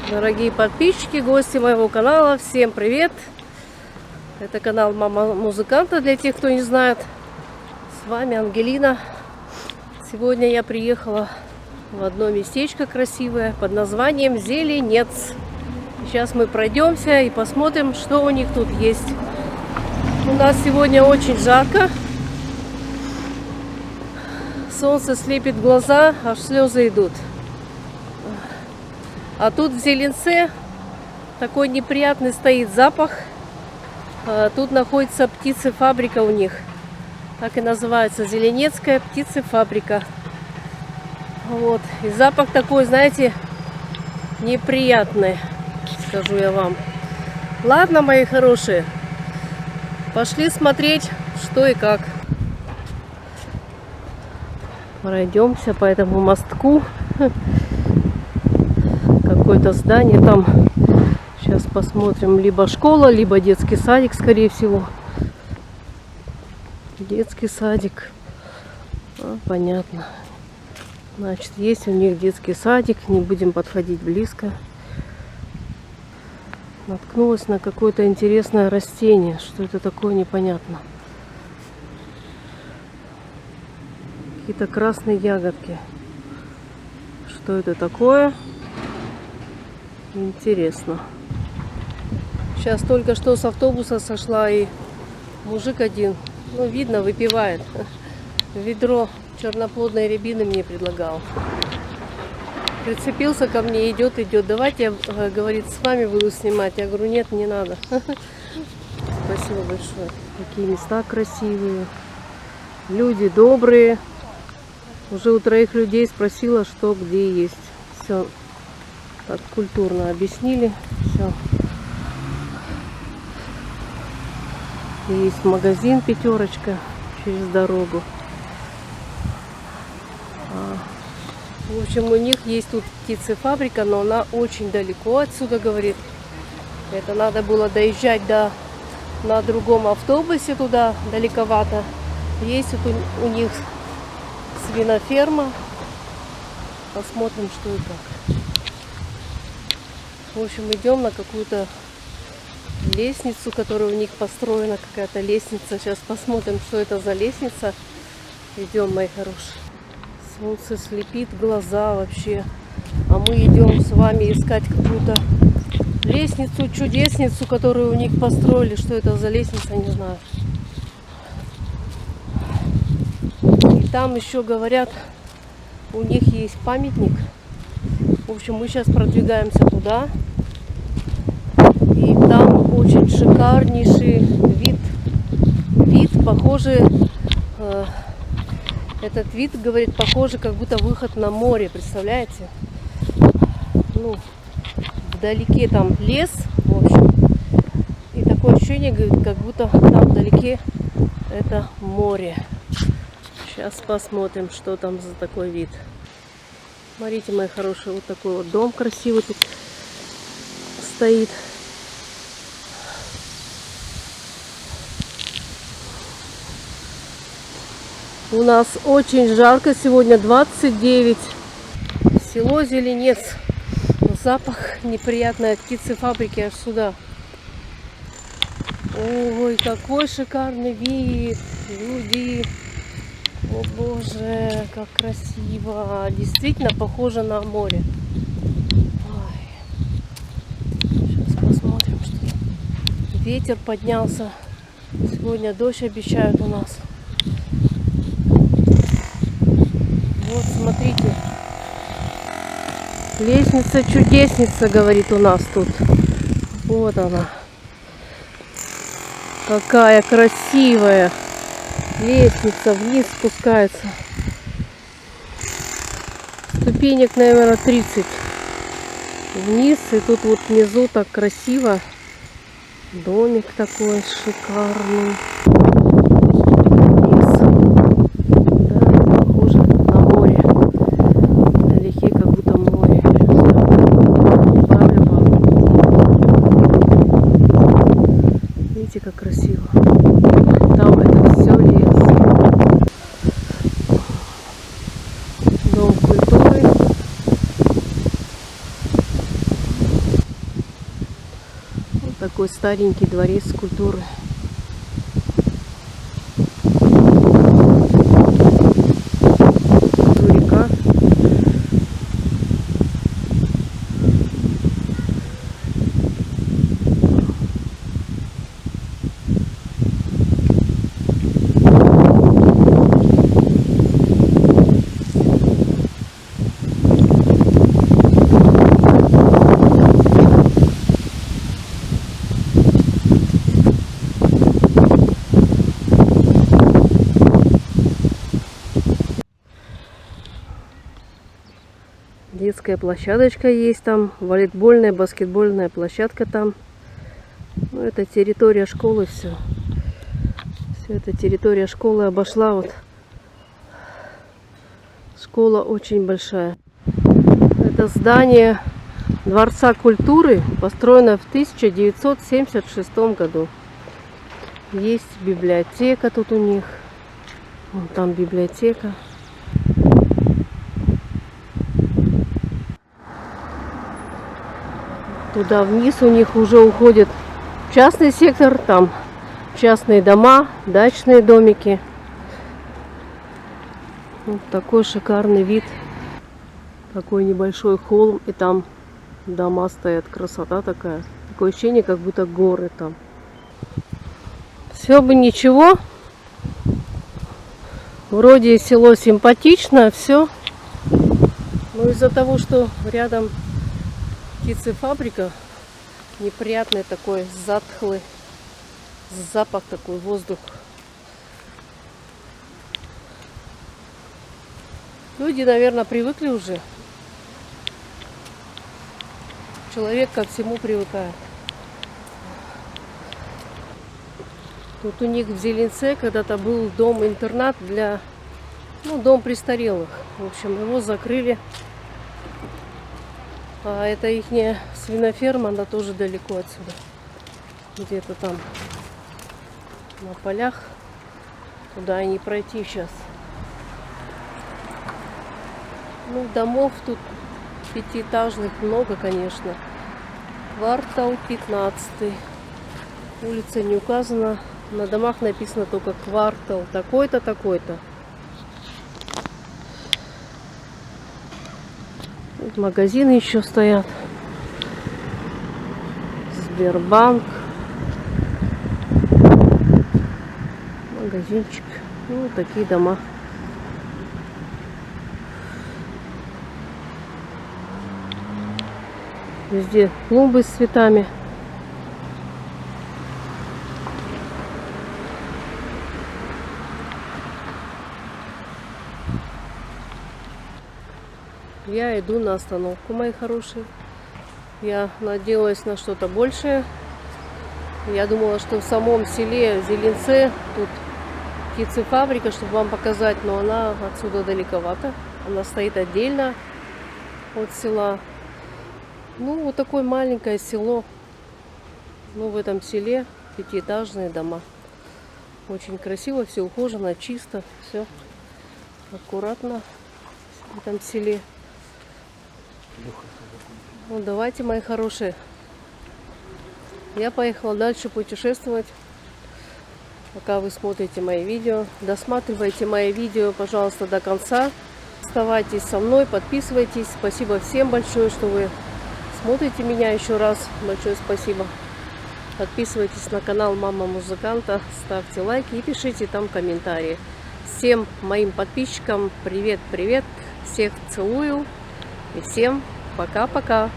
Дорогие подписчики, гости моего канала, всем привет! Это канал Мама Музыканта, для тех, кто не знает. С вами Ангелина. Сегодня я приехала в одно местечко красивое под названием Зеленец. Сейчас мы пройдемся и посмотрим, что у них тут есть. У нас сегодня очень жарко. Солнце слепит глаза, аж слезы идут. А тут в Зеленце такой неприятный стоит запах. Тут находится птицефабрика у них. Так и называется, Зеленецкая птицефабрика. Вот. И запах такой, знаете, неприятный, скажу я вам. Ладно, мои хорошие, пошли смотреть, что и как. Пройдемся по этому мостку. Какое-то здание там. Сейчас посмотрим. Либо школа, либо детский садик, скорее всего. Детский садик. Понятно. Значит, есть у них детский садик. Не будем подходить близко. Наткнулась на какое-то интересное растение. Что это такое, непонятно. Какие-то красные ягодки. Что это такое? Интересно. Сейчас только что с автобуса сошла, и мужик один, ну видно, выпивает. Ведро черноплодной рябины мне предлагал. Прицепился ко мне, идет. Давайте, я, говорит, с вами буду снимать. Я говорю, нет, не надо. Спасибо большое. Какие места красивые. Люди добрые. Уже у 3 людей спросила, что где есть. Все. Так культурно объяснили. Все. Есть магазин «Пятерочка» через дорогу. В общем, у них есть тут птицефабрика, но она очень далеко отсюда, говорит. Это надо было доезжать на другом автобусе туда, далековато. Есть вот у них свиноферма. Посмотрим, что и как. В общем, идем на какую-то лестницу, которая у них построена, какая-то лестница. Сейчас посмотрим, что это за лестница. Идем, мои хорошие. Солнце слепит глаза вообще. А мы идем с вами искать какую-то лестницу, чудесницу, которую у них построили. Что это за лестница, не знаю. И там еще говорят, у них есть памятник. В общем, мы сейчас продвигаемся туда. И там очень шикарнейший вид, похожий, этот вид, говорит, похожий, как будто выход на море, представляете? Ну, вдалеке там лес, в общем, и такое ощущение, говорит, как будто там вдалеке это море. Сейчас посмотрим, что там за такой вид. Смотрите, мои хорошие, вот такой вот дом красивый тут стоит. У нас очень жарко, сегодня 29. Село Зеленец. Запах неприятный от птицефабрики аж сюда. Ой, какой шикарный вид. Люди. О боже, как красиво. Действительно похоже на море. Ой. Сейчас посмотрим, что. Ветер поднялся. Сегодня дождь обещают у нас. Вот, смотрите. Лестница-чудесница, говорит, у нас тут. Вот она. Какая красивая. Лестница вниз спускается. Ступенек, наверное, 30. Вниз. И тут вот внизу так красиво. Домик такой шикарный. Как красиво. Там это все лес. Дом культуры. такой старенький дворец культуры. Река. Детская площадочка есть там, волейбольная, баскетбольная площадка там. Ну, это территория школы, все. Все это территория школы обошла. Вот. Школа очень большая. Это здание Дворца культуры построено в 1976 году. Есть библиотека тут у них. Вон там библиотека. Туда вниз у них уже уходит частный сектор, там частные дома, дачные домики. Вот такой шикарный вид. Такой небольшой холм, и там дома стоят. Красота такая. Такое ощущение, как будто горы там. Все бы ничего. Вроде село симпатичное, все. Но из-за того, что рядом птицефабрика, неприятный такой, затхлый запах, такой воздух. Люди, наверное, привыкли уже. Человек ко всему привыкает. Тут у них в Зеленце когда-то был дом-интернат для, дом престарелых. В общем, его закрыли. А это ихняя свиноферма, она тоже далеко отсюда. Где-то там на полях. Туда не пройти сейчас. Домов тут пятиэтажных много, конечно. Квартал 15. Улица не указана. На домах написано только квартал такой-то, такой-то. Тут магазины еще стоят. Сбербанк. Магазинчик. Вот такие дома. Везде клумбы с цветами. Я иду на остановку, мои хорошие. Я надеялась на что-то большее. Я думала, что в самом селе Зеленце тут птицефабрика, чтобы вам показать, но она отсюда далековато. Она стоит отдельно от села. Вот такое маленькое село. В этом селе пятиэтажные дома. Очень красиво, все ухожено, чисто, все аккуратно в этом селе. Давайте, мои хорошие. Я поехала дальше путешествовать. Пока вы смотрите мои видео. Досматривайте мои видео, пожалуйста, до конца. Оставайтесь со мной, подписывайтесь. Спасибо всем большое, что вы смотрите меня еще раз. Большое спасибо. Подписывайтесь на канал Мама Музыканта, ставьте лайки и пишите там комментарии. Всем моим подписчикам привет-привет. Всех целую и всем пока-пока.